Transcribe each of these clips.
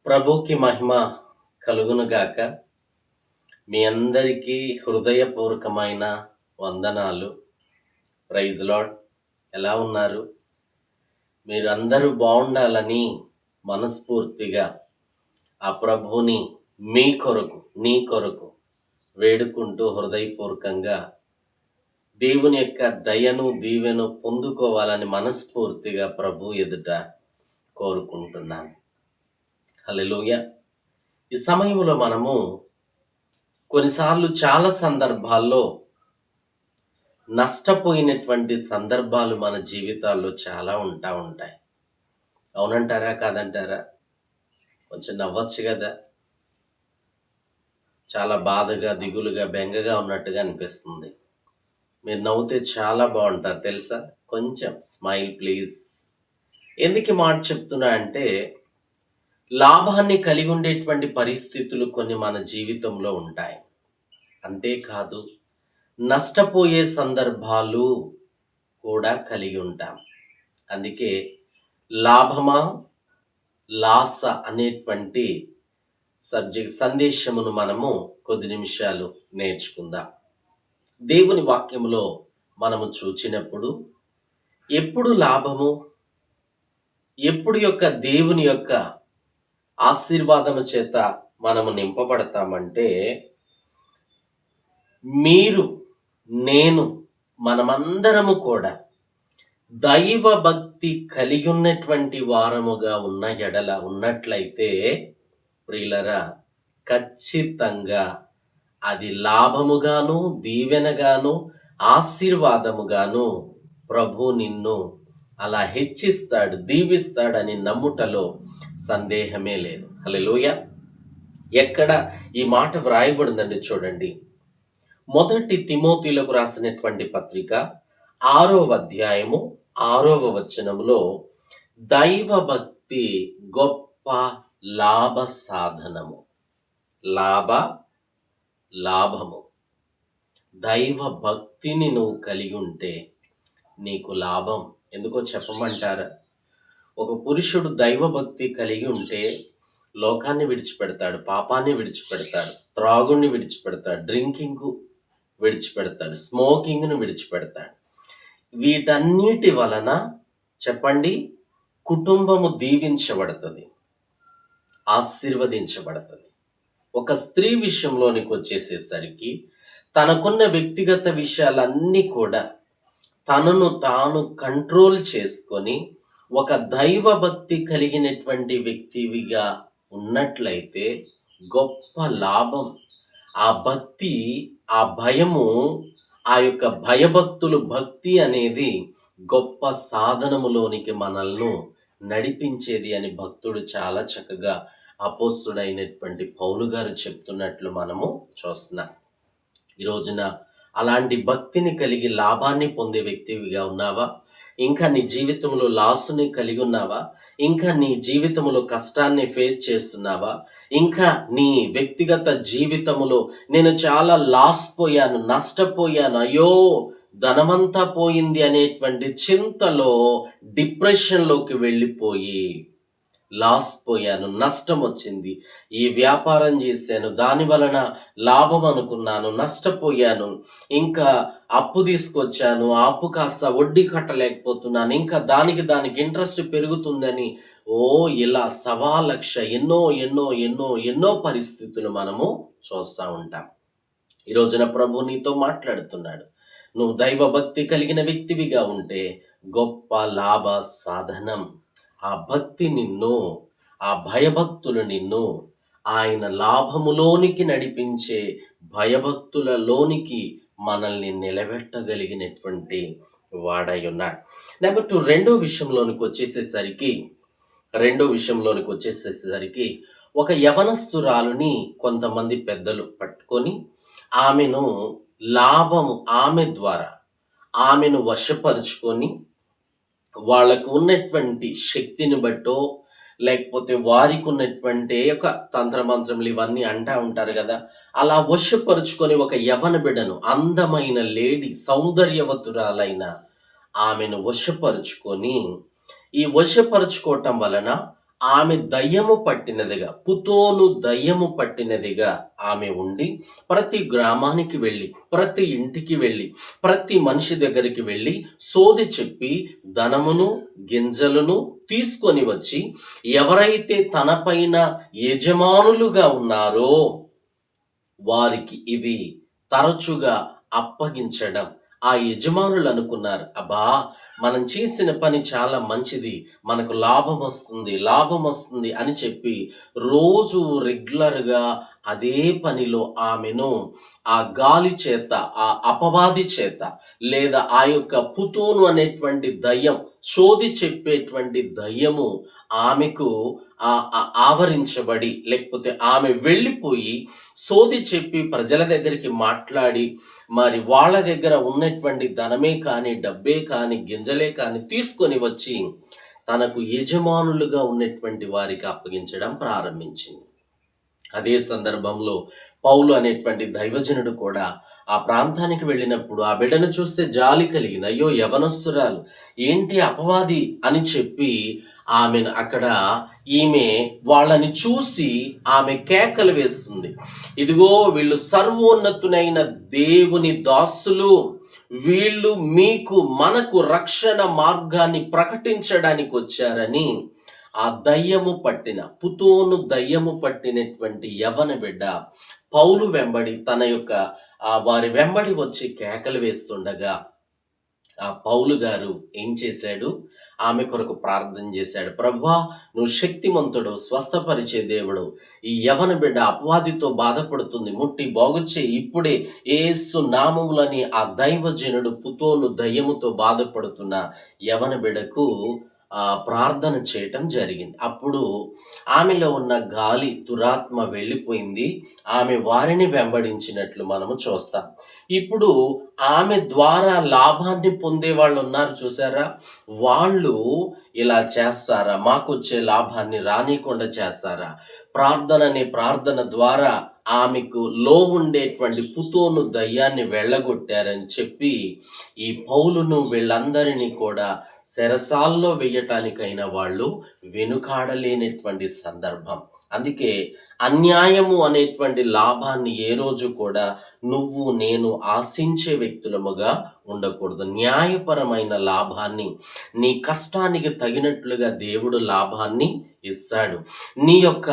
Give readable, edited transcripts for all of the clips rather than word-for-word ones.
ప్రభుకి మహిమ కలుగునుగాక. మీ అందరికీ హృదయపూర్వకమైన వందనాలు. Praise Lord. ఎలా ఉన్నారు? మీరు అందరూ బాగుండాలని మనస్ఫూర్తిగా ఆ ప్రభుని మీ కొరకు నీ కొరకు వేడుకుంటూ హృదయపూర్వకంగా దేవుని యొక్క దయను దీవెను పొందుకోవాలని మనస్ఫూర్తిగా ప్రభు ఎదుట కోరుకుంటున్నాను. హల్లెలూయా. ఈ సమయంలో మనము కొన్నిసార్లు చాలా సందర్భాల్లో నష్టపోయినటువంటి సందర్భాలు మన జీవితాల్లో చాలా ఉంటాయి. అవునంటారా? కాదంటారా? కొంచెం నవ్వచ్చు కదా. చాలా బాధగా, దిగులుగా, బెంగగా ఉన్నట్టుగా అనిపిస్తుంది. మీరు నవ్వుతే చాలా బాగుంటారు తెలుసా. కొంచెం స్మైల్ ప్లీజ్. ఎందుకు ఈ మాట చెప్తున్నా అంటే, లాభాన్ని కలిగి ఉండేటువంటి పరిస్థితులు కొన్ని మన జీవితంలో ఉంటాయి. అంతేకాదు, నష్టపోయే సందర్భాలు కూడా కలిగి ఉంటాం. అందుకే లాభమా లాస అనేటువంటి సందేశమును మనము కొద్ది నిమిషాలు నేర్చుకుందాం. దేవుని వాక్యములో మనము చూచినప్పుడు ఎప్పుడు లాభము, ఎప్పుడు దేవుని యొక్క ఆశీర్వాదము చేత మనము నింపబడతామంటే, మీరు నేను మనమందరము కూడా దైవ భక్తి కలిగి ఉన్నటువంటి వారముగా ఉన్నట్లయితే ప్రియులరా, ఖచ్చితంగా అది లాభముగాను, దీవెనగాను, ఆశీర్వాదముగాను ప్రభు నిన్ను అలా హెచ్చిస్తాడు, దీవిస్తాడని నమ్ముటలో సందేహమే లేదు. హల్లెలూయా. ఎక్కడ ఈ మాట వ్రాయబడిందండి చూడండి. మొదటి తిమోతిలకు రాసినటువంటి పత్రిక 6వ అధ్యాయము 6వ వచనములో, దైవ భక్తి గొప్ప లాభ సాధనము. లాభము. దైవ భక్తిని నువ్వు కలిగి ఉంటే నీకు లాభం. ఎందుకో చెప్పమంటారా? ఒక పురుషుడు దైవ భక్తి కలిగి ఉంటే లోకాన్ని విడిచిపెడతాడు, పాపాన్ని విడిచిపెడతాడు, త్రాగుని విడిచిపెడతాడు, డ్రింకింగ్ విడిచిపెడతాడు, స్మోకింగ్ను విడిచిపెడతాడు. వీటన్నిటి వలన చెప్పండి, కుటుంబము దీవించబడుతుంది, ఆశీర్వదించబడుతుంది. ఒక స్త్రీ విషయంలోనికి వచ్చేసేసరికి తనకున్న వ్యక్తిగత విషయాలన్నీ కూడా తనను తాను కంట్రోల్ చేసుకొని ఒక దైవ భక్తి కలిగినటువంటి వ్యక్తివిగా ఉన్నట్లయితే గొప్ప లాభం. ఆ భక్తి, ఆ భయము, ఆ యొక్క భయభక్తులు, భక్తి అనేది గొప్ప సాధనములోనికి మనల్ని నడిపించేది అని భక్తుడు చాలా చక్కగా అపోస్తుడైనటువంటి పౌలు గారు చెప్తున్నట్లు మనము చూస్తున్నాం. ఈ రోజున అలాంటి భక్తిని కలిగి లాభాన్ని పొందే వ్యక్తివిగా ఉన్నావా? ఇంకా నీ జీవితంలో లాసుని కలిగి ఉన్నావా? ఇంకా నీ జీవితంలో కష్టాన్ని ఫేస్ చేస్తున్నావా? ఇంకా నీ వ్యక్తిగత జీవితంలో నేను చాలా లాస్ పోయాను, నష్టపోయాను, అయ్యో ధనమంతా పోయింది అనేటువంటి చింతలో డిప్రెషన్లోకి వెళ్ళిపోయి, లాస్ పోయాను, నష్టం వచ్చింది, ఈ వ్యాపారం చేశాను, దాని వలన లాభం అనుకున్నాను, నష్టపోయాను, ఇంకా అప్పు తీసుకొచ్చాను, ఆ అప్పు కాస్త వడ్డీ కట్టలేకపోతున్నాను, ఇంకా దానికి ఇంట్రెస్ట్ పెరుగుతుందని ఇలా సవాలక్ష ఎన్నో ఎన్నో ఎన్నో ఎన్నో పరిస్థితులు మనము చూస్తూ ఉంటాం. ఈ రోజున ప్రభు నీతో మాట్లాడుతున్నాడు. నువ్వు దైవ భక్తి కలిగిన వ్యక్తివిగా ఉంటే గొప్ప లాభ సాధనం. ఆ భక్తి నిన్ను, ఆ భయభక్తులు నిన్ను ఆయన లాభములోనికి నడిపించే భయభక్తులలోనికి మనల్ని నిలబెట్టగలిగినటువంటి వాడై ఉన్నాడు. నెంబర్ 2, రెండో విషయంలోనికి వచ్చేసేసరికి ఒక యవనస్తురాలుని కొంతమంది పెద్దలు పట్టుకొని ఆమె ద్వారా ఆమెను వశపరుచుకొని వాళ్ళకు ఉన్నటువంటి శక్తిని బట్టో, లేకపోతే వారికి ఉన్నటువంటి ఒక తంత్రమంత్రములు ఇవన్నీ అంటా ఉంటారు కదా, అలా వశపరుచుకొని ఒక యవన బిడ్డను, అందమైన లేడీ, సౌందర్యవతురాలైన ఆమెను వశపరుచుకొని, ఈ వశపరుచుకోవటం వలన ఆమె దయ్యము పట్టినదిగా, పుతోను దయ్యము పట్టినదిగా ఆమె ఉండి, ప్రతి గ్రామానికి వెళ్ళి, ప్రతి ఇంటికి వెళ్ళి, ప్రతి మనిషి దగ్గరికి వెళ్ళి సోది చెప్పి ధనమును గింజలను తీసుకొని వచ్చి, ఎవరైతే తన పైన యజమానులుగా ఉన్నారో వారికి ఇవి తరచుగా అప్పగించడం. ఆ యజమానులు అనుకున్నారు, అబ్బా, మనం చేసిన పని చాలా మంచిది, మనకు లాభం వస్తుంది అని చెప్పి రోజు రెగ్యులర్‌గా అదే పనిలో ఆమెను ఆ గాలి చేత, ఆ అపవాది చేత, లేదా ఆ యొక్క పుతోను అనేటువంటి దయ్యం, సోది చెప్పేటువంటి దయ్యము ఆమెకు ఆవరించబడి, లేకపోతే ఆమె వెళ్ళిపోయి సోది చెప్పి ప్రజల దగ్గరికి మాట్లాడి, మరి వాళ్ళ దగ్గర ఉన్నటువంటి ధనమే కానీ, డబ్బే కానీ, గింజలే కానీ తీసుకొని వచ్చి తనకు యజమానులుగా ఉన్నటువంటి వారికి అప్పగించడం ప్రారంభించింది. అదే సందర్భంలో పౌలు అనేటువంటి దైవజనుడు కూడా ఆ ప్రాంతానికి వెళ్ళినప్పుడు ఆ బిడ్డను చూస్తే జాలి కలిగింది. అయ్యో, యవనస్తురాలు, ఏంటి అపవాది అని చెప్పి ఆమెను అక్కడ, ఈమె వాళ్ళని చూసి ఆమె కేకలు వేస్తుంది. ఇదిగో, వీళ్ళు సర్వోన్నతునైన దేవుని దాసులు, వీళ్ళు మీకు మనకు రక్షణ మార్గాన్ని ప్రకటించడానికి వచ్చారని ఆ దయ్యము పట్టిన, పుతోను దయ్యము పట్టినటువంటి యవ్వన బిడ్డ పౌలు వెంబడి తన యొక్క వారి వెంబడి వచ్చి కేకలు వేస్తుండగా ఆ పౌలు గారు ఏం చేశాడు? ఆమె కొరకు ప్రార్థన చేశాడు. ప్రభువా, నువ్వు శక్తిమంతుడు, స్వస్థపరిచే దేవుడు, ఈ యవన బిడ్డ అపవాదితో బాధపడుతుంది, ముట్టి బాగు చేయి ఇప్పుడే యేసు నామములని ఆ దైవజనుడు పుతోను దయ్యముతో బాధపడుతున్న యవన బిడ్డకు ప్రార్థన చేయటం జరిగింది. అప్పుడు ఆమెలో ఉన్న గాలి దురాత్మ వెళ్ళిపోయింది. ఆమె వారిని వెంబడించినట్లు మనము చూస్తాం. ఇప్పుడు ఆమె ద్వారా లాభాన్ని పొందే వాళ్ళు ఉన్నారు చూసారా? వాళ్ళు ఇలా చేస్తారా? మాకొచ్చే లాభాన్ని రానీయకుండా చేస్తారా? ప్రార్థన ద్వారా ఆమెకు ఉండేటువంటి పుతోను దయ్యాన్ని వెళ్ళగొట్టారని చెప్పి ఈ పౌలును వీళ్ళందరినీ కూడా చెరసాల్లో వేయటానికైన వాళ్ళు వెనుకాడలేనటువంటి సందర్భం. అందుకే అన్యాయము అనేటువంటి లాభాన్ని ఏ రోజు కూడా నువ్వు నేను ఆశించే వ్యక్తులముగా ఉండకూడదు. న్యాయపరమైన లాభాన్ని, నీ కష్టానికి తగినట్లుగా దేవుడు లాభాన్ని ఇస్తాడు. నీ యొక్క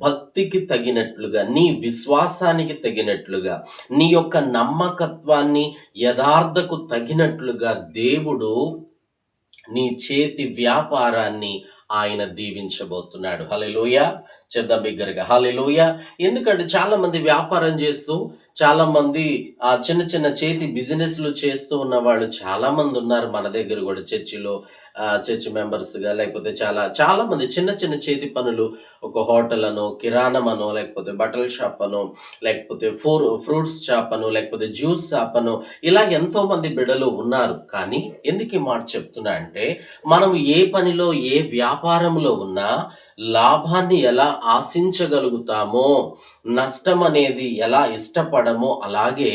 భక్తికి తగినట్లుగా, నీ విశ్వాసానికి తగినట్లుగా, నీ యొక్క నమ్మకత్వాన్ని, యథార్థకు తగినట్లుగా దేవుడు నీ చేతి వ్యాపారాన్ని ఆయన దీవించబోతున్నాడు. హల్లెలూయా. చెప్దాం బిగ్గరగా, హల్లెలూయా. ఎందుకంటే చాలా మంది వ్యాపారం చేస్తూ, చాలా మంది చిన్న చిన్న చేతి బిజినెస్లు చేస్తూ ఉన్న వాళ్ళు చాలా మంది ఉన్నారు మన దగ్గర కూడా. చర్చిలో చర్చ్ మెంబర్స్గా, లేకపోతే చాలా చాలా మంది చిన్న చిన్న చేతి పనులు, ఒక హోటల్ అనో, కిరాణం అనో, లేకపోతే బట్టల షాప్ అనో, లేకపోతే ఫ్రూట్స్ షాప్ అనో, లేకపోతే జ్యూస్ షాప్ అనో, ఇలా ఎంతో మంది బిడ్డలు ఉన్నారు. కానీ ఎందుకు ఈ మాట చెప్తున్నా అంటే, మనం ఏ పనిలో, ఏ వ్యాపారంలో ఉన్నా లాభాన్ని ఎలా ఆశించగలుగుతామో, నష్టం అనేది ఎలా ఇష్టపడమో, అలాగే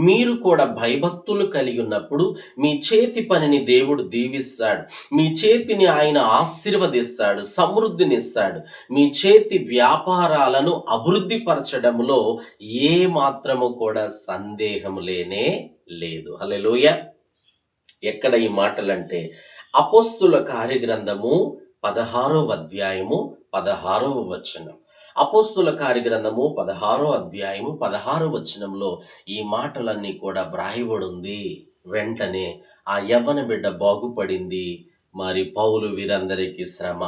మీరు కూడా భయభక్తులు కలిగి ఉన్నప్పుడు మీ చేతి పనిని దేవుడు దీవిస్తాడు. మీ చేతిని ఆయన ఆశీర్వదిస్తాడు, సమృద్ధినిస్తాడు. మీ చేతి వ్యాపారాలను అభివృద్ధి పరచడంలో ఏ మాత్రము కూడా సందేహం లేనే లేదు. హల్లెలూయా. ఎక్కడ ఈ మాటలంటే, అపోస్తుల కార్యగ్రంథము 16వ అధ్యాయము 16వ వచనం. అపోస్తుల కార్యగ్రంథము 16వ అధ్యాయము 16వ వచనంలో ఈ మాటలన్నీ కూడా వ్రాయబడింది. వెంటనే ఆ యవ్వన బిడ్డ బాగుపడింది. మరి పౌలు వీరందరికీ శ్రమ,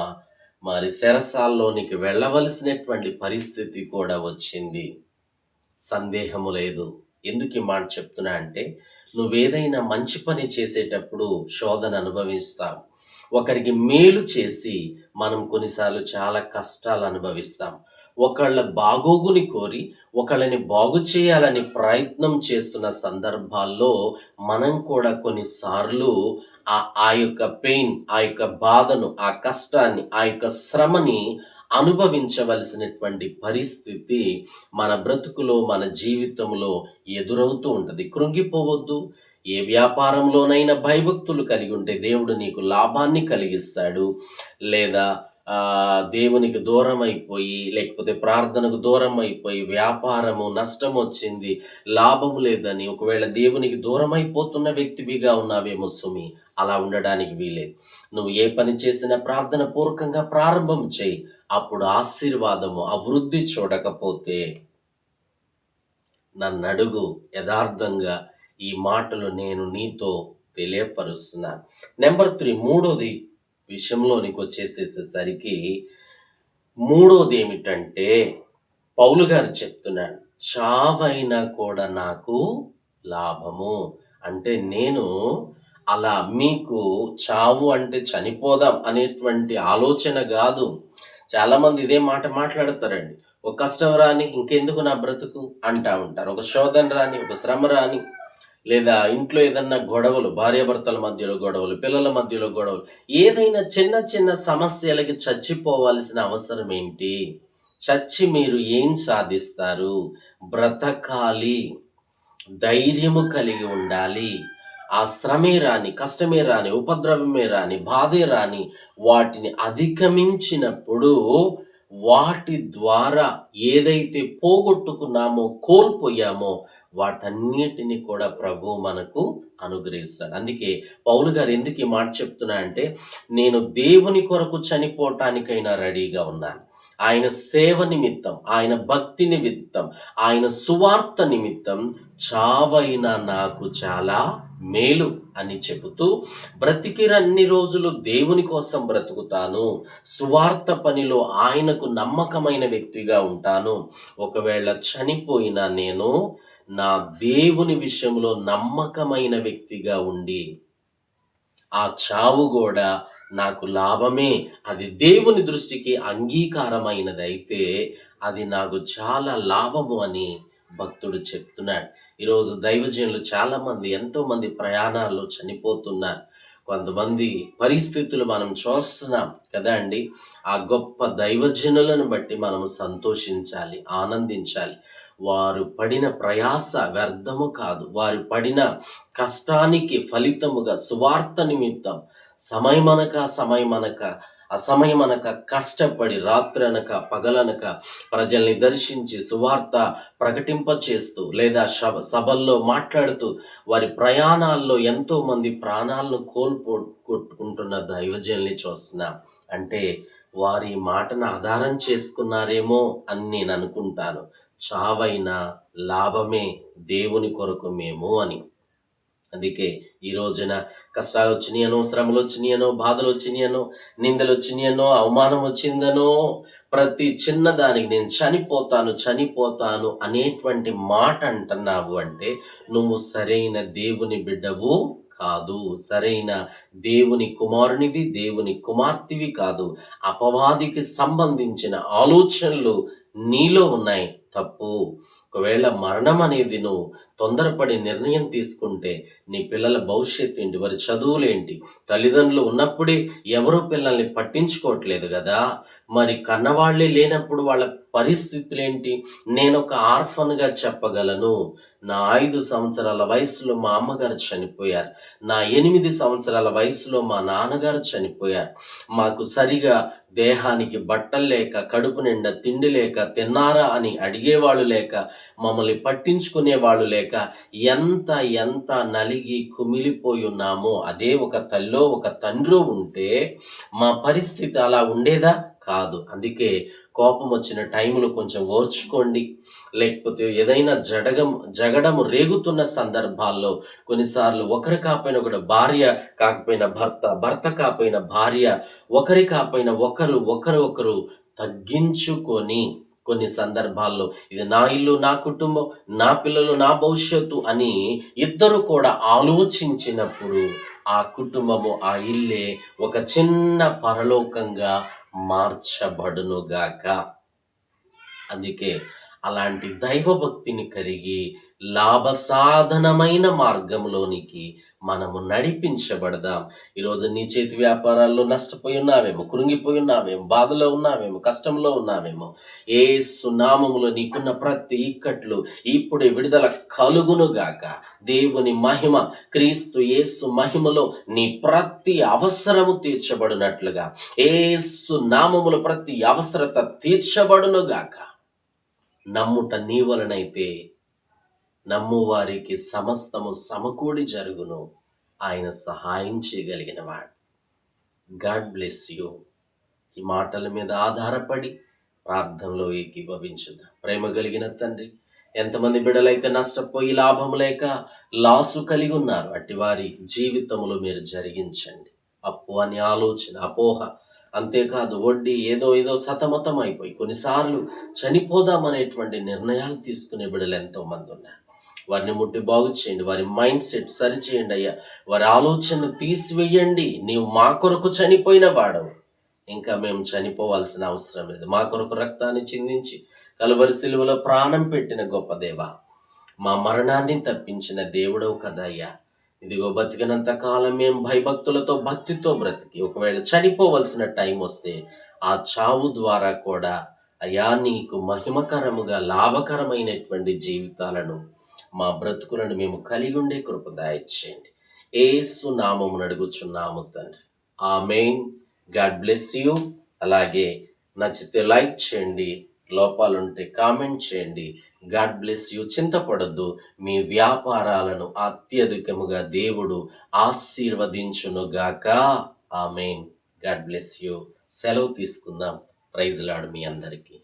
మరి చెరసాల్లోనికి వెళ్ళవలసినటువంటి పరిస్థితి కూడా వచ్చింది. సందేహము లేదు. ఎందుకు ఈ మాట చెప్తున్నా అంటే, నువ్వేదైనా మంచి పని చేసేటప్పుడు శోధన అనుభవిస్తావు. ఒకరికి మేలు చేసి మనం కొన్నిసార్లు చాలా కష్టాలు అనుభవిస్తాం. ఒకళ్ళ బాగోగుని కోరి, ఒకళ్ళని బాగు చేయాలని ప్రయత్నం చేస్తున్న సందర్భాల్లో మనం కూడా కొన్నిసార్లు ఆ యొక్క పెయిన్, ఆ యొక్క బాధను, ఆ కష్టాన్ని, ఆ యొక్క శ్రమని అనుభవించవలసినటువంటి పరిస్థితి మన బ్రతుకులో, మన జీవితంలో ఎదురవుతూ ఉంటుంది. కృంగిపోవద్దు. ఏ వ్యాపారంలోనైనా భయభక్తులు కలిగి ఉంటే దేవుడు నీకు లాభాన్ని కలిగిస్తాడు. లేదా దేవునికి దూరం అయిపోయి, లేకపోతే ప్రార్థనకు దూరం అయిపోయి, వ్యాపారము నష్టమొచ్చింది, లాభం లేదని ఒకవేళ దేవునికి దూరమైపోతున్న వ్యక్తివిగా ఉన్నావేమో సుమి. అలా ఉండడానికి వీలేదు. నువ్వు ఏ పని చేసినా ప్రార్థన పూర్వకంగా ప్రారంభం చేయి. అప్పుడు ఆశీర్వాదము, అభివృద్ధి చూడకపోతే నన్నడుగు. యథార్థంగా ఈ మాటలు నేను నీతో తెలియపరుస్తున్నాను. నెంబర్ 3 మూడోది విషయంలోనికి వచ్చేసేసరికి మూడోది ఏమిటంటే పౌలు గారు చెప్తున్నాడు, చావైనా కూడా నాకు లాభము. అంటే నేను అలా మీకు చావు అంటే చనిపోదాం అనేటువంటి ఆలోచన కాదు. చాలామంది ఇదే మాట మాట్లాడతారండి. ఒక కష్టం రాని ఇంకెందుకు నా బ్రతుకు అంటా ఉంటారు. ఒక శోధన రాని, ఒక శ్రమ రాని, లేదా ఇంట్లో ఏదన్నా గొడవలు, భార్యాభర్తల మధ్యలో గొడవలు, పిల్లల మధ్యలో గొడవలు, ఏదైనా చిన్న చిన్న సమస్యలకి చచ్చిపోవాల్సిన అవసరం ఏంటి? చచ్చి మీరు ఏం సాధిస్తారు? బ్రతకాలి, ధైర్యము కలిగి ఉండాలి. ఆ శ్రమే రాని, కష్టమే రాని, ఉపద్రవమే రాని, బాధే రాని, వాటిని అధిగమించినప్పుడు వాటి ద్వారా ఏదైతే పోగొట్టుకున్నామో, కోల్పోయామో వాటన్నిటిని కూడా ప్రభువు మనకు అనుగ్రహిస్తాడు. అందుకే పౌలు గారు ఎందుకు ఈ మాట చెప్తున్నా అంటే, నేను దేవుని కొరకు చనిపోవటానికైనా రెడీగా ఉన్నాను. ఆయన సేవ నిమిత్తం, ఆయన భక్తి నిమిత్తం, ఆయన సువార్త నిమిత్తం చావైనా నాకు చాలా మేలు అని చెబుతూ, బ్రతికిరన్ని రోజులు దేవుని కోసం బ్రతుకుతాను, సువార్త పనిలో ఆయనకు నమ్మకమైన వ్యక్తిగా ఉంటాను. ఒకవేళ చనిపోయినా నేను నా దేవుని విషయంలో నమ్మకమైన వ్యక్తిగా ఉండి, ఆ చావు కూడా నాకు లాభమే. అది దేవుని దృష్టికి అంగీకారమైనదైతే అది నాకు చాలా లాభము అని భక్తుడు చెప్తున్నాడు. ఈరోజు దైవజనులు చాలామంది, ఎంతోమంది ప్రయాణాల్లో చనిపోతున్నారు. కొంతమంది పరిస్థితులు మనం చూస్తున్నాం కదా అండి. ఆ గొప్ప దైవజనులను బట్టి మనం సంతోషించాలి, ఆనందించాలి. వారు పడిన ప్రయాస వ్యర్థము కాదు. వారు పడిన కష్టానికి ఫలితముగా సువార్త నిమిత్తం సమయమనక అసమయమనక కష్టపడి రాత్రనక పగలనక ప్రజల్ని దర్శించి సువార్త ప్రకటింపచేస్తూ, లేదా సభల్లో మాట్లాడుతూ వారి ప్రయాణాల్లో ఎంతో మంది ప్రాణాలను కొట్టుకుంటున్న దైవజనుల్ని చూస్తున్నాం. అంటే వారి మాటను ఆధారం చేసుకున్నారేమో అని నేను అనుకుంటాను. చావైనా లాభమే దేవుని కొరకు మేము అని. అందుకే ఈ రోజున కష్టాలు వచ్చినాయనో, శ్రమలు వచ్చినాయనో, బాధలు వచ్చినాయనో, నిందలు వచ్చినాయనో, అవమానం వచ్చిందనో, ప్రతి చిన్నదానికి నేను చనిపోతాను అనేటువంటి మాట అంటున్నావు అంటే నువ్వు సరైన దేవుని బిడ్డవు కాదు, సరైన దేవుని కుమారునివి, దేవుని కుమార్తెవి కాదు. అపవాదికి సంబంధించిన ఆలోచనలు నీలో ఉన్నాయి. తప్పు. ఒకవేళ మరణం అనేది నువ్వు తొందరపడి నిర్ణయం తీసుకుంటే నీ పిల్లల భవిష్యత్తు ఏంటి, వారి చదువులేంటి? తల్లిదండ్రులు ఉన్నప్పుడే ఎవరు పిల్లల్ని పట్టించుకోవట్లేదు కదా. మరి కన్నవాళ్లే లేనప్పుడు వాళ్ళ పరిస్థితులేంటి? నేను ఒక ఆర్ఫన్గా చెప్పగలను. నా 5 సంవత్సరాల వయసులో మా అమ్మగారు చనిపోయారు. నా 8 సంవత్సరాల వయసులో మా నాన్నగారు చనిపోయారు. మాకు సరిగా దేహానికి బట్టలు లేక, కడుపు నిండా తిండి లేక, తిన్నారా అని అడిగేవాళ్ళు లేక, మమ్మల్ని పట్టించుకునేవాళ్ళు లేక ఎంత ఎంత నలిగి కుమిలిపోయి ఉన్నామో, అదే ఒక తల్లో ఒక తండ్రో ఉంటే మా పరిస్థితి అలా ఉండేదా? కాదు. అందుకే కోపం వచ్చిన టైంలో కొంచెం ఓర్చుకోండి. లేకపోతే ఏదైనా జగడము రేగుతున్న సందర్భాల్లో కొన్నిసార్లు ఒకరు కాకపోయినా ఒకడు, భార్య కాకపోయినా భర్త, భర్త కాకపోయినా భార్య, ఒకరి కాకపోయినా ఒకరు తగ్గించుకొని, కొన్ని సందర్భాల్లో ఇది నా ఇల్లు, నా కుటుంబం, నా పిల్లలు, నా భవిష్యత్తు అని ఇద్దరు కూడా ఆలోచించినప్పుడు ఆ కుటుంబము, ఆ ఇల్లే ఒక చిన్న పరలోకంగా మార్చబడునుగాక. అందుకే అలాంటి దైవభక్తిని కలిగి లాభసాధనమైన మార్గంలోనికి మనము నడిపించబడదాం. ఈరోజు నీ చేతి వ్యాపారాల్లో నష్టపోయి ఉన్నావేమో, కృంగిపోయి ఉన్నావేమో, బాధలో ఉన్నావేమో, కష్టంలో ఉన్నావేమో. యేసు నామములో నీకున్న ప్రతి ఇక్కట్లు ఇప్పుడే విడుదల కలుగునుగాక. దేవుని మహిమ, క్రీస్తు యేసు మహిమలో నీ ప్రతి అవసరము తీర్చబడినట్లుగా యేసు నామములో ప్రతి అవసరత తీర్చబడునుగాక. నమ్ముట నీ వలనైతే నమ్ము వారికి సమస్తము సమకూడి జరుగును. ఆయన సహాయం చేయగలిగిన వాడు. God bless you. ఈ మాటల మీద ఆధారపడి ప్రార్థనలో ఏకీభవించుదాం. ప్రేమ కలిగిన తండ్రి, ఎంతమంది బిడ్డలైతే నష్టపోయి లాభం లేక లాసు కలిగి ఉన్నారు, అట్టి వారి జీవితంలో మీరు జరిగించండి. అప్పు అనే ఆలోచన, అపోహ, అంతేకాదు వడ్డీ, ఏదో ఏదో సతమతం అయిపోయి కొన్నిసార్లు చనిపోదామనేటువంటి నిర్ణయాలు తీసుకునే బిడ్డలు ఎంతోమంది ఉన్నారు. వారిని ముట్టి బాగు చేయండి. వారి మైండ్ సెట్ సరిచేయండి అయ్యా. వారి ఆలోచన తీసివేయండి. నీవు మా కొరకు చనిపోయిన వాడవు, ఇంకా మేము చనిపోవాల్సిన అవసరం లేదు. మా కొరకు రక్తాన్ని చిందించి కలువరి సిలువలో ప్రాణం పెట్టిన గొప్ప దేవ, మా మరణాన్ని తప్పించిన దేవుడవు కదయ్యా. ఇదిగో బతికినంత కాలం మేము భయభక్తులతో భక్తితో బ్రతికి ఒకవేళ చనిపోవలసిన టైం వస్తే ఆ చావు ద్వారా కూడా అయ్యా నీకు మహిమకరముగా లాభకరమైనటువంటి జీవితాలను, మా బ్రతుకులను మేము కలిగి ఉండే కృప దయచేయండి. యేసు నామమున అడుగుచున్నాము తండ్రి, ఆమేన్. God bless you. అలాగే నచ్చితే లైక్ చేయండి, లోపాలుంటే కామెంట్ చేయండి. God bless you. చింతపడద్దు. మీ వ్యాపారాలను అత్యధికముగా దేవుడు ఆశీర్వదించునుగాక. ఆమేన్. God bless you. సెలవు తీసుకుందాం. ప్రైజ్ లార్డ్ మీ అందరికీ.